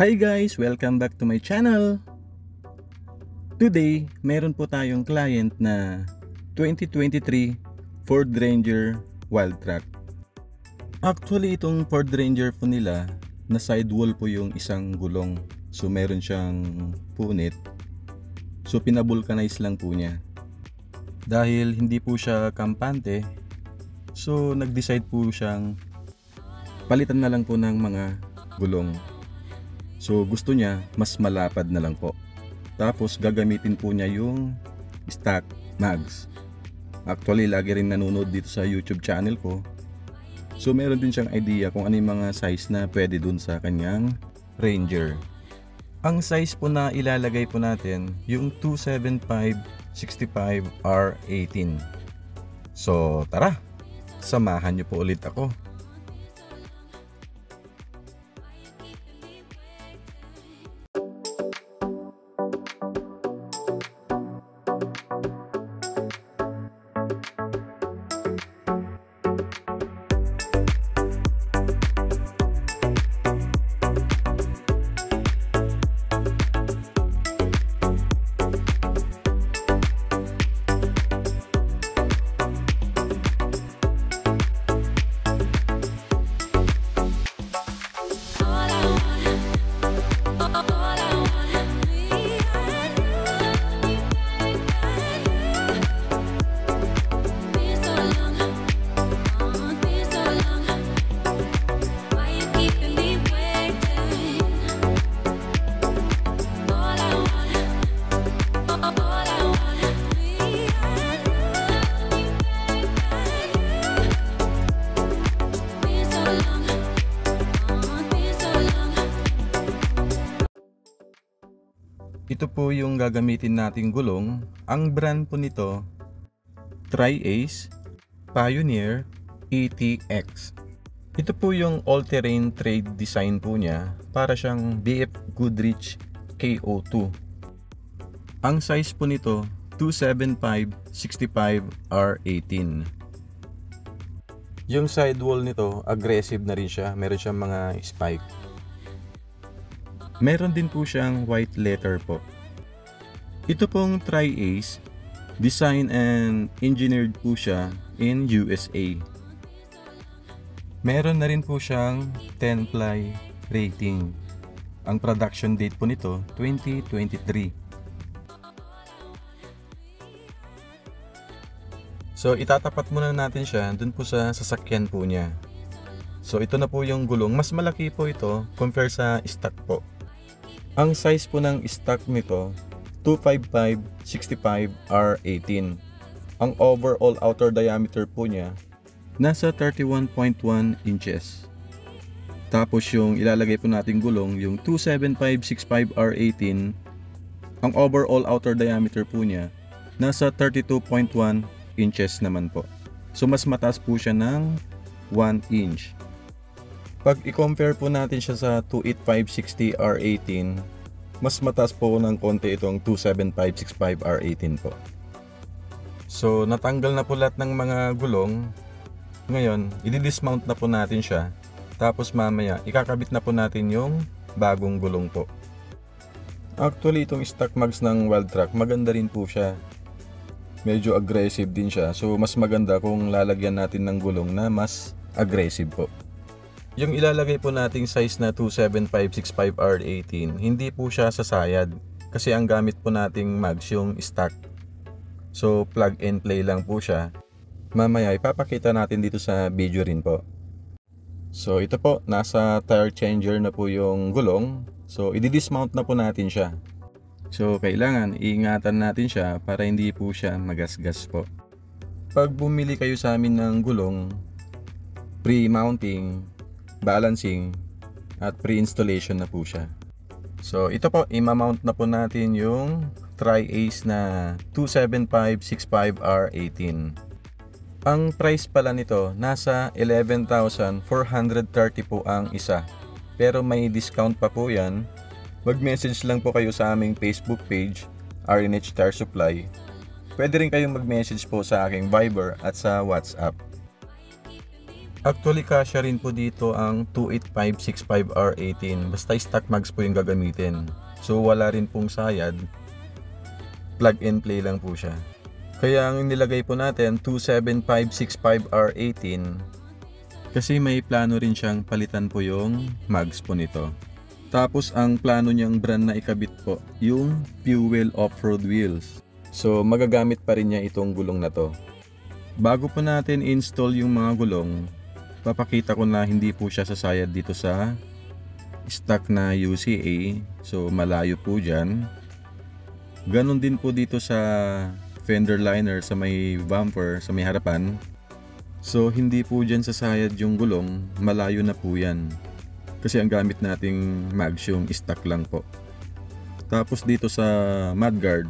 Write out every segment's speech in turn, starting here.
Hi guys! Welcome back to my channel! Today, meron po tayong client na 2023 Ford Ranger Wildtrak. Actually, itong Ford Ranger po nila, na sidewall po yung isang gulong. So, meron siyang punit. So, pinabulkanize lang po niya. Dahil hindi po siya kampante, so nag-decide po siyang palitan na lang po ng mga gulong. So gusto niya mas malapad na lang po. Tapos gagamitin po niya yung stock mags. Actually lagi rin nanonood dito sa YouTube channel ko. So meron din siyang idea kung ano yung mga size na pwede dun sa kanyang Ranger. Ang size po na ilalagay po natin yung 275/65R18. So tara, samahan niyo po ulit ako. Ito po yung gagamitin nating gulong. Ang brand po nito, Tri-Ace Pioneer ETX. Ito po yung all-terrain trade design po niya, para siyang BF Goodrich KO2. Ang size po nito, 275/65R18. Yung sidewall nito, aggressive na rin siya. Meron siyang mga spike. Meron din po siyang white letter po. Ito pong Tri-Ace, design and engineered po siya in USA. Meron na rin po siyang 10-ply rating. Ang production date po nito, 2023. So itatapat muna natin siya dun po sa sasakyan po niya. So ito na po yung gulong. Mas malaki po ito compare sa stock po. Ang size po ng stock nito, 255/65R18. Ang overall outer diameter po niya, nasa 31.1 inches. Tapos yung ilalagay po nating gulong, yung 275/65R18, ang overall outer diameter po niya, nasa 32.1 inches naman po. So mas mataas po siya ng 1 inch. Pag i-compare po natin siya sa 285/60R18, mas mataas po ng konti itong 275/65R18 po. So natanggal na po lahat ng mga gulong. Ngayon, i-dismount na po natin siya. Tapos mamaya, ikakabit na po natin yung bagong gulong po. Actually, itong stock mags ng Wildtrak, maganda rin po siya. Medyo aggressive din siya. So mas maganda kung lalagyan natin ng gulong na mas aggressive po. Yung ilalagay po nating size na 275/65R18, hindi po siya sasayad kasi ang gamit po nating mags yung stock. So plug and play lang po siya. Mamaya ipapakita natin dito sa video rin po. So ito po, nasa tire changer na po yung gulong. So i-dismount na po natin siya. So kailangan iingatan natin siya para hindi po siya magasgas po. Pag bumili kayo sa amin ng gulong, pre-mounting, balancing at pre-installation na po siya. So ito po, i-mount na po natin yung Tri-Ace na 275/65R18. Ang price pala nito, nasa 11,430 po ang isa. Pero may discount pa po yan. Mag-message lang po kayo sa aming Facebook page, RNH Tire Supply. Pwede rin kayong mag-message po sa aking Viber at sa WhatsApp. Actually, kasya rin po dito ang 28565R18. Basta stock mags po yung gagamitin. So wala rin pong sayad. Plug and play lang po siya. Kaya ang nilagay po natin 27565R18 kasi may plano rin siyang palitan po yung mags po nito. Tapos ang plano niyang brand na ikabit po yung Fuel Off-Road Wheels. So magagamit pa rin niya itong gulong na to. Bago po natin install yung mga gulong, papakita ko na hindi po siya sasayad dito sa stock na UCA. So malayo po dyan. Ganon din po dito sa fender liner sa may bumper, sa may harapan. So hindi po dyan sasayad yung gulong, malayo na po yan. Kasi ang gamit nating mags yung stock lang po. Tapos dito sa mudguard,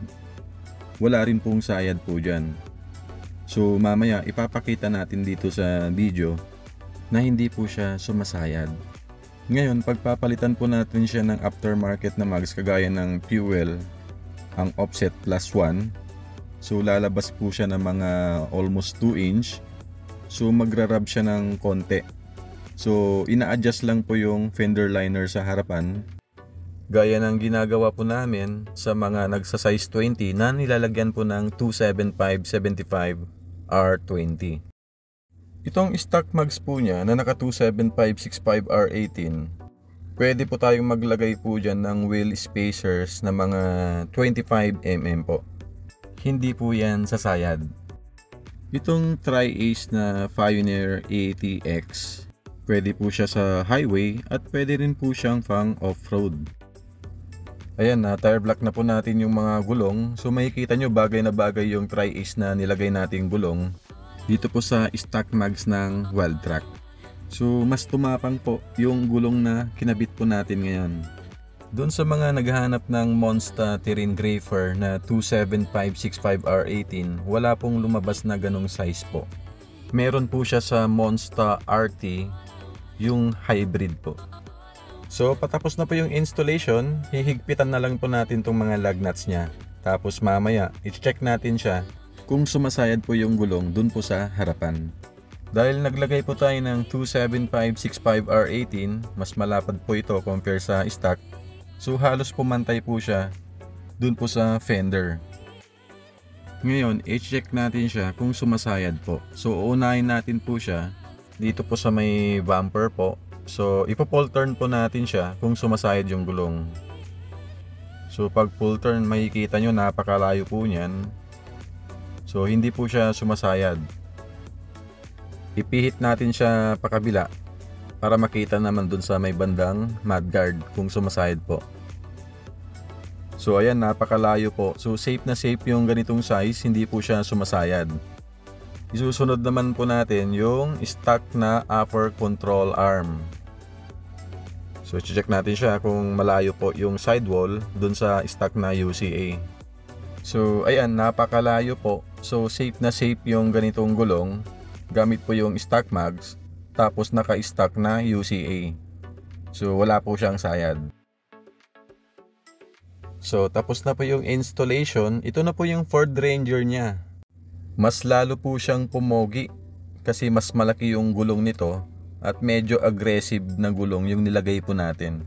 wala rin pong sayad po dyan. So mamaya ipapakita natin dito sa video na hindi po siya sumasayad. Ngayon, pagpapalitan po natin siya ng aftermarket na mags kagaya ng Fuel, ang offset +1. So lalabas po siya ng mga almost 2 inch. So magra-rub siya ng konti. So ina-adjust lang po yung fender liner sa harapan. Gaya ng ginagawa po namin sa mga nagsa-size 20 na nilalagyan po ng 275/75 R20. Itong stock mags po niya na naka 275/65 R18, pwede po tayong maglagay po dyan ng wheel spacers na mga 25mm po. Hindi po yan sasayad. Itong Tri-Ace na Pioneer ATX, pwede po siya sa highway at pwede rin po siyang pang off-road. Ayan na, tire block na po natin yung mga gulong. So makikita nyo bagay na bagay yung Tri-Ace na nilagay nating gulong dito po sa stock mags ng Wildtrak. So mas tumapang po yung gulong na kinabit po natin ngayon. Doon sa mga naghahanap ng Monster Terrain Grafer na 275/65 R18, wala pong lumabas na ganong size po. Meron po siya sa Monster RT, yung hybrid po. So patapos na po yung installation, hihigpitan na lang po natin tong mga lug nuts niya. Tapos mamaya, i-check natin siya kung sumasayad po yung gulong dun po sa harapan. Dahil naglagay po tayo ng 275/65 R18, mas malapad po ito compare sa stock. So halos pumantay po siya dun po sa fender. Ngayon, i-check natin siya kung sumasayad po. So uunahin natin po siya dito po sa may bumper po. So ipo-pull turn po natin siya kung sumasayad yung gulong. So pag pull turn, makikita nyo napakalayo po niyan. So hindi po siya sumasayad. Ipihit natin siya pakabila para makita naman dun sa may bandang mudguard kung sumasayad po. So ayan, napakalayo po. So safe na safe yung ganitong size, hindi po siya sumasayad. Isusunod naman po natin yung stock na upper control arm. So check natin siya kung malayo po yung sidewall dun sa stock na UCA. So ayan, napakalayo po. So safe na safe yung ganitong gulong. Gamit po yung stock mags, tapos naka-stock na UCA. So wala po siyang sayad. So tapos na po yung installation. Ito na po yung Ford Ranger niya. Mas lalo po siyang pumogi kasi mas malaki yung gulong nito at medyo aggressive na gulong yung nilagay po natin.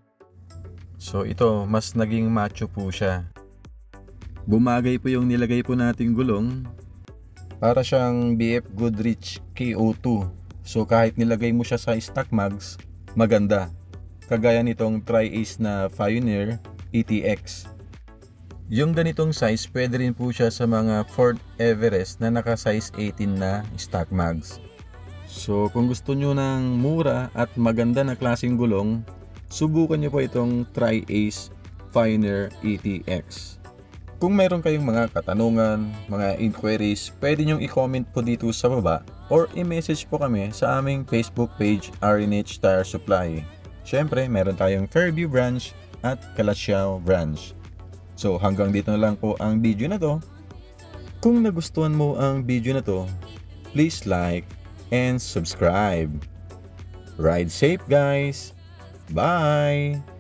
So ito, mas naging macho po siya. Bumagay po yung nilagay po nating gulong. Para siyang BF Goodrich KO2. So kahit nilagay mo siya sa stock mags, maganda. Kagaya nitong Tri-Ace na Pioneer ATX. Yung ganitong size, pwede rin po siya sa mga Ford Everest na naka size 18 na stock mags. So kung gusto nyo ng mura at maganda na klaseng gulong, subukan nyo po itong Tri-Ace Pioneer ATX. Kung mayroon kayong mga katanungan, mga inquiries, pwede nyong i-comment po dito sa baba or i-message po kami sa aming Facebook page, R&H Tire Supply. Siyempre, meron tayong Fairview branch at Calasiao branch. So hanggang dito na lang po ang video na to. Kung nagustuhan mo ang video na to, please like and subscribe. Ride safe guys! Bye!